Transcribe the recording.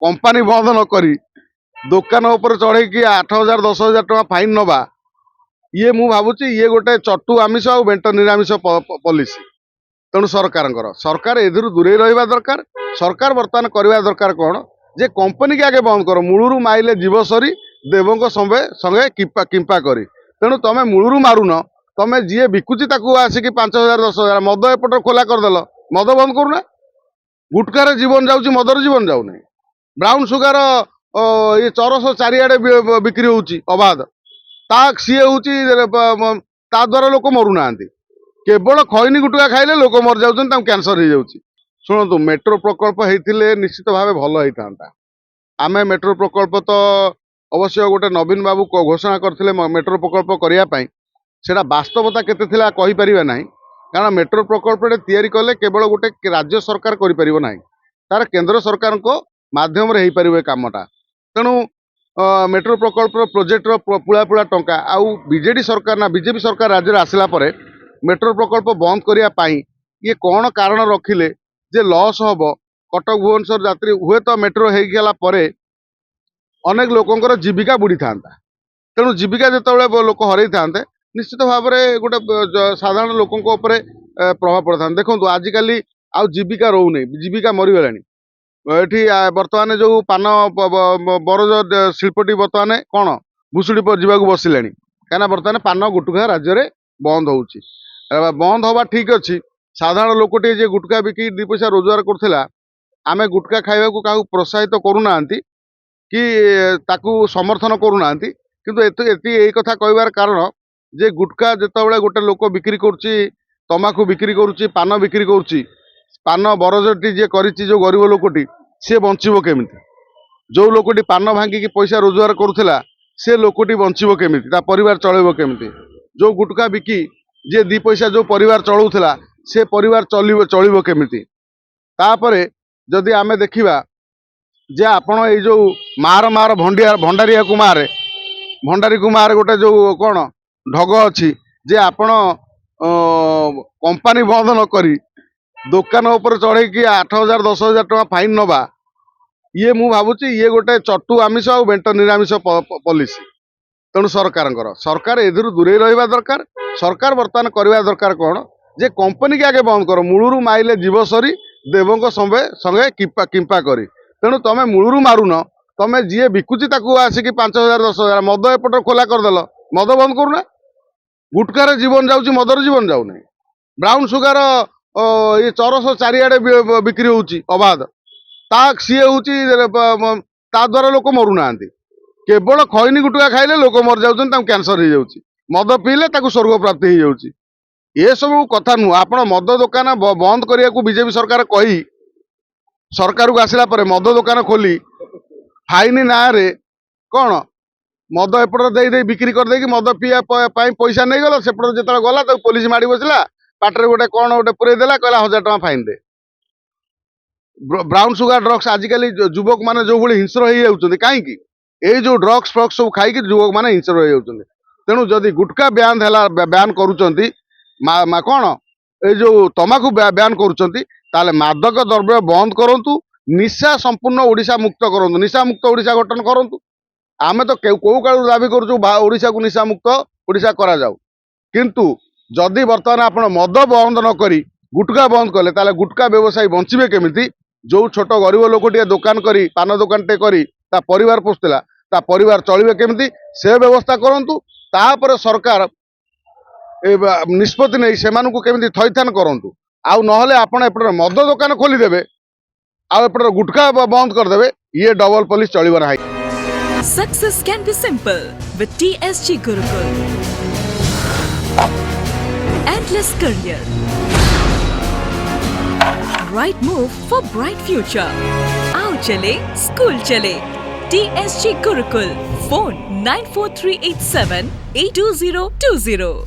Company बंद न करी दुकान उपर चढ़े 8,000 10,000 टका फाइन नवा ये मु भावुची ये गोटे चटु आमिष आ बेंट निरामिष पॉलिसी। तेणु सरकार एधुरु दूरे रहिबा दरकार। सरकार बर्तमान करवा दरकार कौन जे कंपनी के आगे बंद कर मूलरू माइले जीव सरी देवों संगे किंपा करी। तेणु तुम मूलरू मारुन तुम जी बिकुची आसिक 5,000 10,000 मद एपट खोला करदेल मद बंद करूना। गुटकार जीवन जाऊँगी मदर जीवन जाऊना। ब्राउन सुगार ये चरस चारिआडे बिक्री होउची अबाध ता सी हूँ ता द्वारा लोक मरुना केवल खैनी गुटका खाइले लोक मर जाऊँ कैंसर हो जाऊँगी। शुणु मेट्रो प्रकल्प होते निश्चित भाव भल होता। आम मेट्रो प्रकल्प तो अवश्य गोटे नवीन बाबू घोषणा करते मेट्रो प्रकल्प करने से वास्तवता केते थिला कहि परिबा नाही। कारण मेट्रो प्रकल्प तैयारी कले केवल गोटे राज्य सरकार करि ना तार केंद्र सरकार को माध्यम रे पारे कामटा। तेणु मेट्रो प्रकल्प प्रोजेक्टर पुला पुला टंका आउ बीजेडी सरकार ना बीजेपी सरकार राज्य में आसला परे मेट्रो प्रकल्प बंद करने ये कौन कारण रखिले जे लॉस हम कटक भुवनेश्वर यात्री हुए तो मेट्रो होगला अनेक लोकंर जीविका बुड़ी था। तेणु जीविका जो लोक हर था निश्चित भाव में गोटे साधारण लोकों प्रभाव पड़ता है। देखो आजिकल आउ जीविका रोने जीविका मरीगला ये बर्तमान जो पान बरज शिल्पटी बर्तमान कौन भुशुड़ी जावाक बसिले कहीं बर्तमान पान गुटखा राज्य में बंद हो बंद हवा ठीक अच्छी। साधारण लोकटे जे गुटखा बिकी 2 पैसा रोजगार करुला आम गुटखा खाइबा को क्या प्रोत्साहित करूना कि ताकू समर्थन करूना किंतु यही कथा कहबार कारण जे गुटखा जिते गोटे लोक बिक्री करुच्ची तमाकू बिक्री करुच्ची पान बिक्री करुच्ची पान बरजटी जे करिच्ची जो गरीब लोकटी सी बंचब केमिति जो लोकटी पान भांगिकी पैसा रोजगार करुला से लोकटी बंचब केमिति ता परिवार चलेबो केमिति जो गुटखा बिकी जे 2 पैसा जो परिवार चलाउला से परिवार चलिबो केमिति। तापरे जदि आमे देखिबा जे आपण ए जो मार मार भंडारिया कुमार भंडारी कुमार गोटे जो कौन ढग अच्छी जे आपण कंपानी बंद न करी दुकान उपर चढ़े 8,000 10,000 टका फाइन नवा ये मु भावुची ये गोटे चटु आमिष आ बेंट निरामिष पॉलिसी। तेणु सरकार एधुरु दूरे रहिबा दरकार। सरकार बर्तमान करवा दरकार कौन जे कंपनी के आगे बंद कर मूलरू माइले जीव सरी देवों संगे किंपा करी। तेणु तुम मूलरू मारुन तुम जी बिकुची आसिक 5,000 10,000 मद एपट खोला करदेल मद बंद करूना। गुटकार जीवन जाऊँगी मदर जीवन जाऊना। ब्राउन सुगार ये चरस चारिआडे बिक्री होउची अबाध ता सी हूँ ता द्वारा लोक मरुना केवल खैनी गुटका खाइले लोक मर जाऊँ कैंसर हो जाऊँगी। मद पीले स्वर्ग प्राप्ति हो जाऊँगी। ये सब कथा नुह आप मद दुकान बंद करने को बीजेपी सरकार कही सरकार को आसला परे मद दुकान खोली फाइन ना रे कौन मद एपट दे बिक्री कर देकी मद पीया पैसा नहीं गल सेपट जो गला तो पुलिस माड़ी बसला पाटे गोटे कौन गोटे पुरे देला कहला 1,000 टका फाइन दे। ब्राउन सुगार ड्रग्स आजिकल युवक मैंने जो भाई हिंस्र हो जाती कहीं ये जो ड्रग्स फ्रग्स सब खाई युवक मैंने हिंस्र हो जाती। तेणु जदि गुटखा ब्यान करुँच कौन ये जो तमाकू ब्यान करुँच मादक द्रव्य बंद करूँ निशा संपूर्ण ओडिशा मुक्त करूँ निशा मुक्त ओडिशा गठन करूँ। आम तो कौ काल दाबी करूँ को निशा मुक्त ओडिशा करा जाऊ किंतु जदि बर्तमान आप मद बंद न करी गुटखा बंद कले ताले गुटखा व्यवसायी बंचे केमिति जो छोट गरीब लोकटे दुकान करी पान दुकान टे करी ता परिवार पोषला ता परिवार चलिबे केमिति से व्यवस्था करंतु। तापर सरकार निष्पत्ति नहीं से केमिति थैथान करंतु आउ नहले आपण एपटर मद दुकान खोलीदेवे आउ एपटर गुटखा बंद करदेवे ये डबल पुलिस चलिबो नाही। Success can be simple with TSG Gurukul. Endless career. Right move for bright future. Aao chale, school chale. TSG Gurukul. Phone 94387 82020.